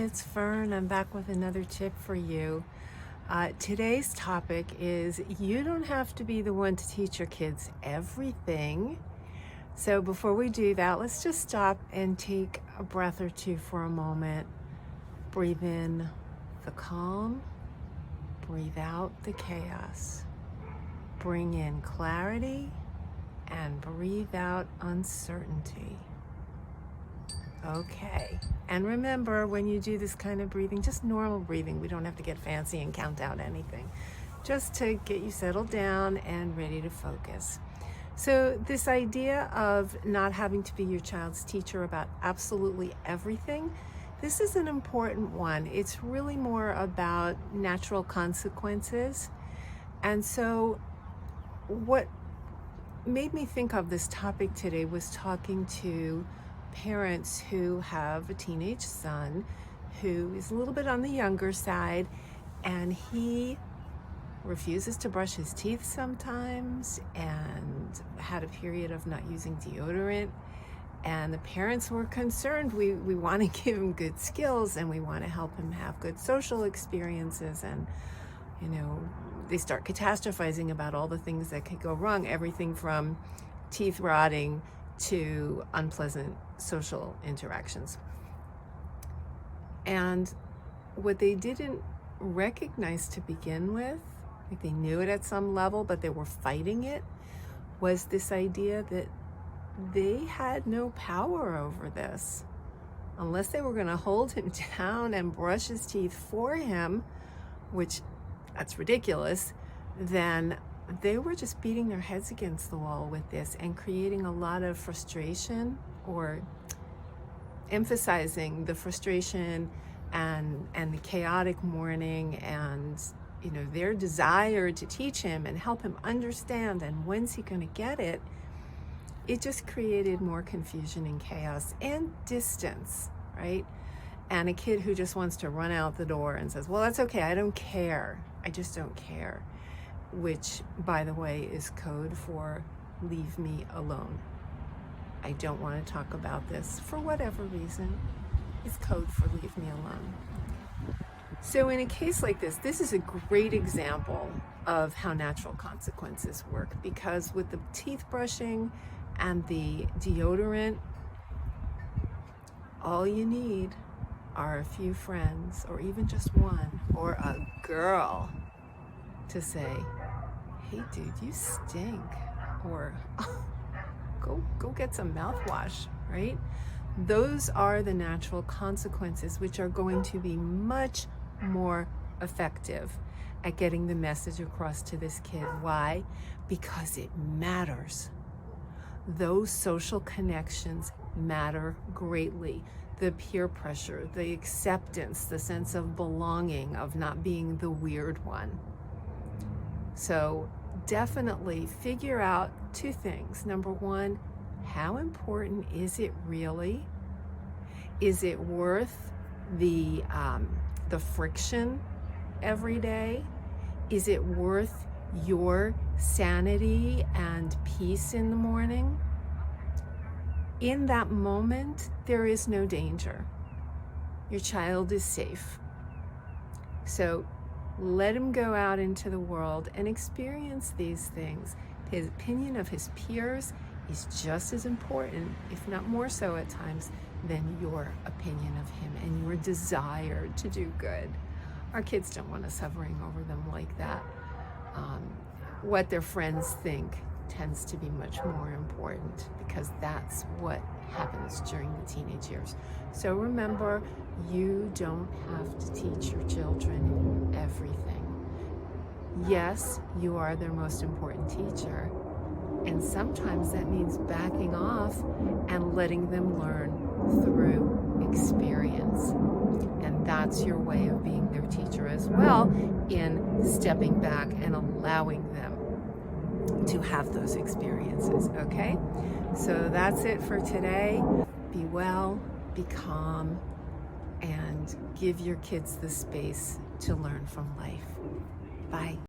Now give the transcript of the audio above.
It's Fern. I'm back with another tip for you. Today's topic is you don't have to be the one to teach your kids everything. So before we do that, let's just stop and take a breath or two for a moment. Breathe in the calm, breathe out the chaos. Bring in clarity and breathe out uncertainty. Okay, and remember when you do this kind of breathing, just normal breathing, we don't have to get fancy and count out anything, just to get you settled down and ready to focus. So this idea of not having to be your child's teacher about absolutely everything, this is an important one. It's really more about natural consequences. And so what made me think of this topic today was talking to parents who have a teenage son who is a little bit on the younger side, and he refuses to brush his teeth sometimes and had a period of not using deodorant, and the parents were concerned. We want to give him good skills and we want to help him have good social experiences, and they start catastrophizing about all the things that could go wrong, everything from teeth rotting to unpleasant social interactions. And what they didn't recognize to begin with, like they knew it at some level, but they were fighting it, was this idea that they had no power over this. Unless they were going to hold him down and brush his teeth for him, which that's ridiculous, then they were just beating their heads against the wall with this and creating a lot of frustration, or emphasizing the frustration and the chaotic morning, and their desire to teach him and help him understand, and when's he going to get it. It just created more confusion and chaos and distance, right? And a kid who just wants to run out the door and says, well, that's okay, I don't care, I just don't care, which, by the way, is code for leave me alone. I don't want to talk about this for whatever reason. It's code for leave me alone. So in a case like this is a great example of how natural consequences work, because with the teeth brushing and the deodorant, all you need are a few friends, or even just one, or a girl, to say, hey dude, you stink, or go get some mouthwash, right? Those are the natural consequences, which are going to be much more effective at getting the message across to this kid. Why? Because it matters. Those social connections matter greatly. The peer pressure, the acceptance, the sense of belonging, of not being the weird one. So definitely figure out two things. Number one, how important is it really? Is it worth the friction every day? Is it worth your sanity and peace in the morning? In that moment, there is no danger. Your child is safe. So let him go out into the world and experience these things. His opinion of his peers is just as important, if not more so at times, than your opinion of him and your desire to do good. Our kids don't want us hovering over them like that. What their friends think tends to be much more important, because that's what happens during the teenage years. So remember, you don't have to teach your children everything. Yes, you are their most important teacher, and sometimes that means backing off and letting them learn through experience. And that's your way of being their teacher as well, in stepping back and allowing them to have those experiences, okay? So that's it for today. Be well, be calm, and give your kids the space to learn from life. Bye.